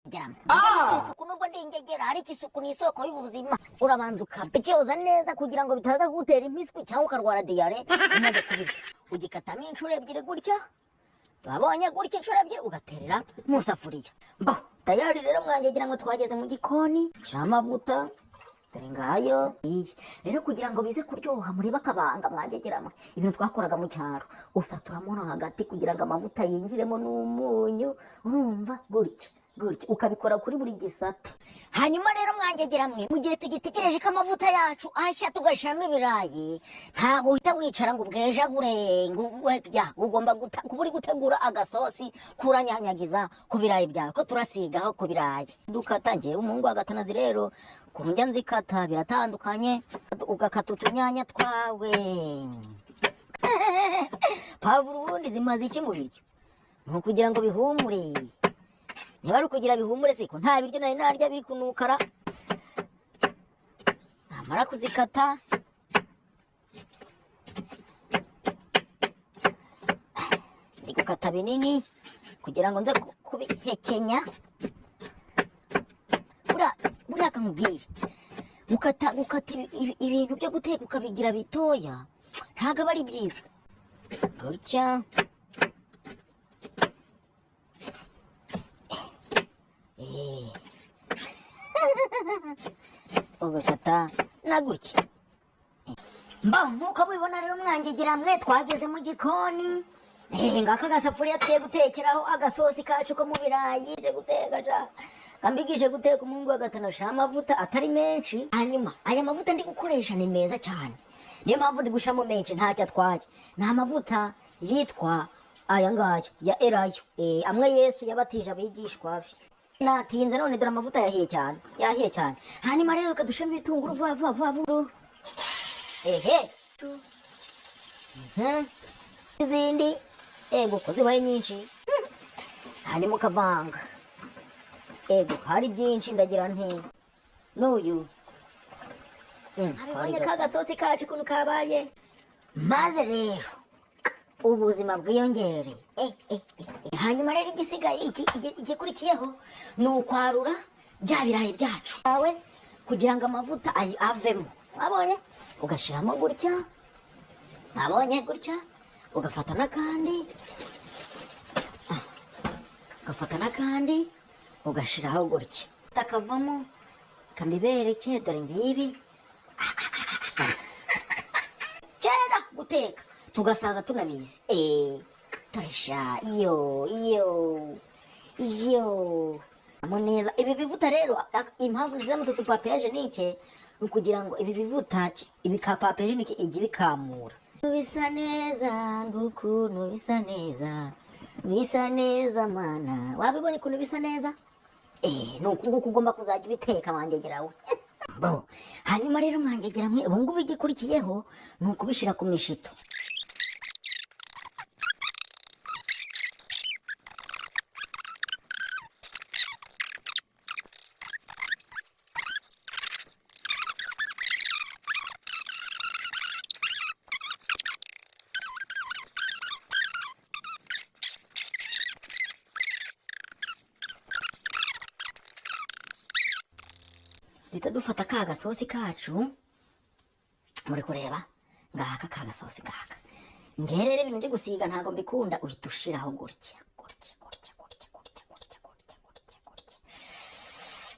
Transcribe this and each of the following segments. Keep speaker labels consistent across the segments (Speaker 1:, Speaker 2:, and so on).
Speaker 1: isuku nubwo ndi ingegera ariko isuku ni isoko y'ubuzima. Urabanza ukabyoza neza kugira ngo bitaza kugutera impiswi cyangwa ukarwara diyare. Umaze kubirya ugikatamo inshuro ebyiri gutya, wabonye gutya inshuro ebyiri ugaterera mu safuriya. Tayari rero mwangegera ngo twageze mu gikoni cy'amavuta. Dore ngayo rero kugira ngo bize kuryoha muri bakabanga mwangegera mwe ibintu twakoraga mu cyaro usaturamo no hagati kugira ngo amavuta yinjiremo n'umunyu. Urumva gutya ukabikora kuri buri gisate. Hanyuma rero mwangegera mwe mu gihe tugitegereje ko amavuta yacu ashya tugashiramo ibirayi, ntabwo uhita wicara ngo ubwejagure ngo ugomba kuburi gutegura agasosi kuranyanyagiza ku birayi byawe ko turasigaho ku birayi. Dukata ngewe umuhungu agatanazi rero kunjya nzikata biratandukanye. Ugakata utunyanya twawe pavuro ubundi zimaze iki mu biryo? Ni ukugira ngo bihumure. Niba ari ukugira bihumure siko nta biryo nari narya biri kunukara. Namara kuzikata ndi gukata binini kugira ngo nze kubihekenya. Buriya kamubwire gukata ibintu byo guteka ukabigira bitoya ntabwo aba ari byiza. Gutya ugakata na gutya. Nkuko mubibona rero mwangegera mwe twageze mu gikoni. Ngaka agasafuriya tugiye gutekeraho agasosi kacu ko mu birayi. Je guteka kambigije guteka umuhungu agatanasha amavuta atari menshi. Hanyuma aya mavuta ndi gukoresha ni meza cyane, niyo mpamvu ndi gushamo menshi ntacyo atwaye. Ni amavuta yitwa aya ngaya ya Elayo, amwe Yesu yabatije abigishwa be. Natinze none dore amavuta yahiye cyane Hanyuma rero kadushamo ibitunguru vuba. Izindi ko zibaye nyinshi. Hanyuma ukavanga hari byinshi ndagira nti n'uyu abibonye ka gasosi kacu ukuntu kabaye. Maze rero ubuzima bwiyongere. Hanyuma rero igisigaye igikurikiyeho ni ukwarura bya birayi byacu awe kugira ngo amavuta avemo. Wabonye ugashyiramo gutya, wabonye gutya ugafata n'akandi ugashyiraho gutya takavamo kambibereke. Dore ngibi kera guteka tugasaza tunabizi. Tarisha iyo amoneza ibi bivuta rero. Impamvu nziza mutu papier nike ukugira ngo ibi bivuta ibika papier nike igi bikamura. Bisa neza ngukuntu bisa neza mana. Wabibonye kuntu bisa neza? Nuko ugomba kuzajya ubiteka mwangegera we. Hanyuma rero mwangegera mwe ubu ngubu igikurikiyeho ni ukubishyira ku mishito. Duhita dufata ka gasosi kacu, muri kureba ngaka ka gasosi ngaka. Njye rero ibintu ndi gusiga ntabwo mbikunda, uhita ushiraho gutya.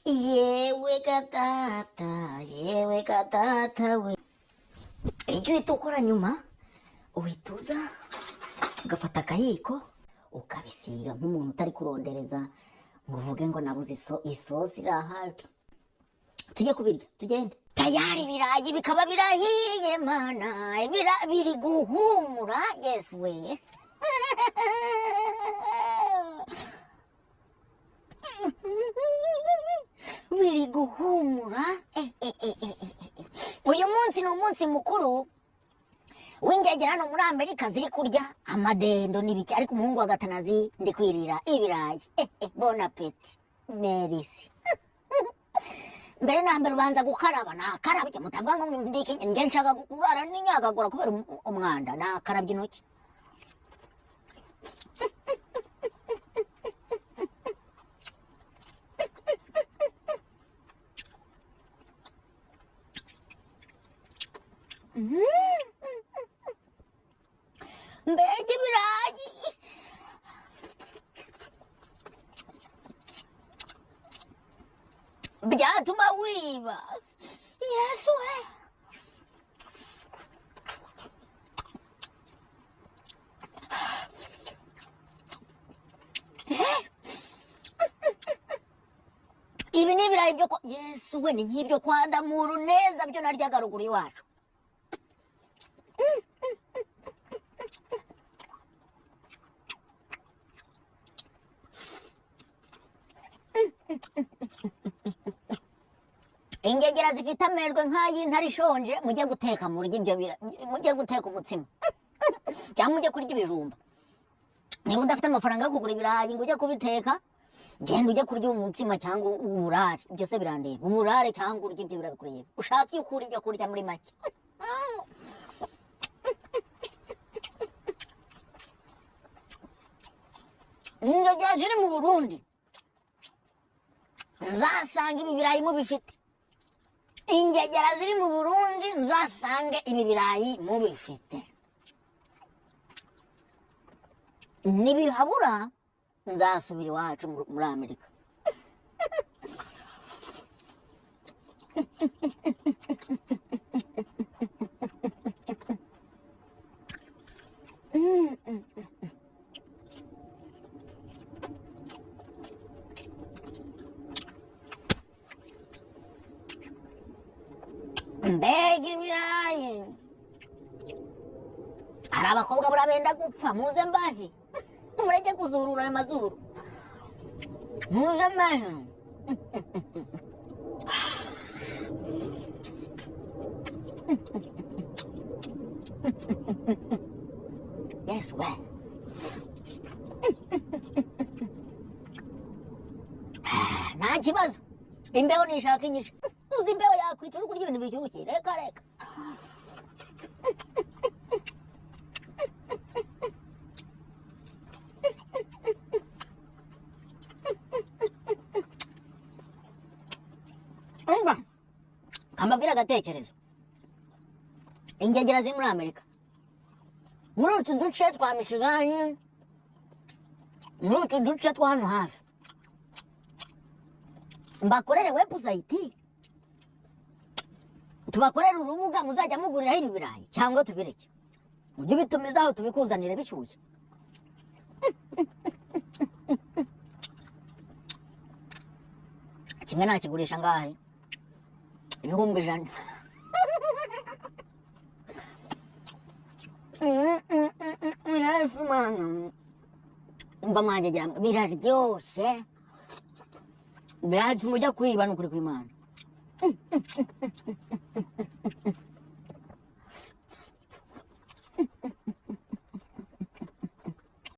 Speaker 1: Yewe gatata we. Icyo uhita ukora nyuma uhita uza ugafata akayiko ukabisiga nk'umuntu utari kurondereza ngo uvuge ngo nabuze isosi irahari. Tujye kubirya tugende. Tayari ibirayi bikaba birahiye mana, biri guhumura. Yes we. Biri guhumura. Uyu munsi ni umunsi mukuru w'ingegera hano muri Amerika ziri kurya amadendo n'ibiki, ariko umuhungu wa gatanazi ndi kwirira ibirayi. Bon appétit. Merci. Mbere na mbere ubanza gukaraba. Nakarabye mutavuga ngo ndike nge nshaka kurara n'inyagagura kubera umwanda. Nakarabye intoki. mbega ibirayi byatuma wiba. Yesu we. Ibi ni ibirayi byo kwa Yesu we, ni nk'ibyo kwa Damuru neza byo naryaga ruguru iwacu. Ingegera zifite amerwe nk'ay'intare ishonje, mujye guteka murya ibyo mujye guteka umutsima cyangwa mujye kurya ibijumba. Niba udafite amafaranga yo kugura ibirayi ngo ujye kubiteka, genda ujye kurya umutsima cyangwa uburare. Byose birandeba, uburare cyangwa urya ibyo birabikureba. Ushaka iyo ukura ibyo kurya muri make. Ingegera ziri mu Burundi nzasanga ibi birayi mubifite. Ingegera ziri mu Burundi nzasange ibi birayi mubifite. Nibihabura nzasubira iwacu muri Amerika. Mbega ibirayi, hari abakobwa burabenda gupfa, muze mbahe. Mureke kuzurura ayo mazuru, muze mbahe. Yesu we. Nta kibazo, imbeho nishaka inyishe. Uzi imbeho yakwica uri kurya ibintu bishyushye, reka reka. Umva, kambabwira agatekerezo. Ingegera ziri muri Amerika, muri utu duce twa Michigan, muri utu duce twa hano hafi, mbakorere website, tubakorere urubuga muzajya muguriraho ibi birayi cyangwa tubireke. Ujye ubitumizaho tubikuzanire bishyushye. Kimwe nakigurisha ngahe? Ibihumbi 100. Yesu mana, mba mwangegera biraryoshye, biratuma ujya kwiba n'ukuri kw'Imana.